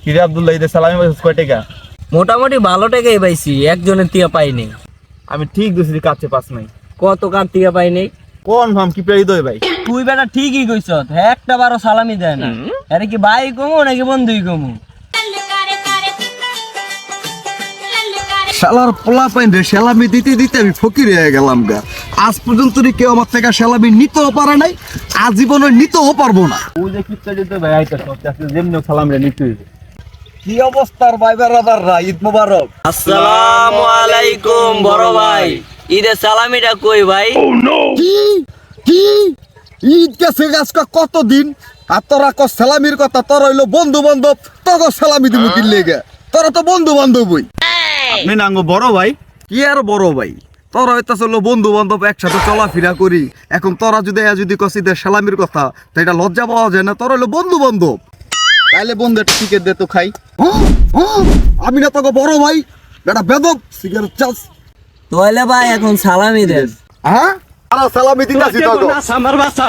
কিরে আব্দুল্লাহ, ঈদের সালামি পাইছিস কয় টাকা? মোটামুটি ভালো টাকাই পাইছি, একজনের টিয়া পাইনি। আমি ঠিক দিছি, কাছে পাস নাই। কত কার টিয়া পাইনি? কনফার্ম কি প্রায় দই ভাই? তুই বেটা ঠিকই কইছ, একটা বারো সালামি দেয় না। আরে কি ভাই কমু নাকি বন্ধুই কমু? শালার পোলা পাইন রে, সালামি দিতে দিতে আমি ফকির হয়ে গেলাম গা। আজ পর্যন্ত কেউ আমার থেকে সালামি নিতেও পারে নাই, আজীবনে নিতেও পারবো না। ওই যে কিপটা দিতে ভাই আইতা সব আজকে যেমনি সালাম রে নিতে হইবে। কি অবস্থার ভাই বেরাদাররা, ঈদ মোবারক। আসসালামু আলাইকুম বড় ভাই, ঈদের সালামিটা কই ভাই? কি কি ঈদ গেছে আজকে কতদিন, আর তোরা ক সালামির কথা? তোর হইলো বন্ধু বান্ধব, তোকে সালামি দিব কি লেগে? তোরা তো বন্ধু বান্ধবই। আপনি নাঙ্গো বড় ভাই? কি আর বড় ভাই, তোরা হইতা চলো বন্ধু বান্ধব, একসাথে চলাফেরা করি। এখন তোরা যদি কস ঈদের সালামির কথা, তো এটা লজ্জা পাওয়া যায় না? তোরা হইলো বন্ধু বান্ধব। তাইলে বন্ধু একটা টিকেট দে তো খাই। আমি না তোকে বড় ভাই, বেটা বেদব সিগারেট চাস। তাহলে ভাই এখন সালামি দেন। হ্যাঁ, আর সালামি দিতাছি তোকে। আমার বাসা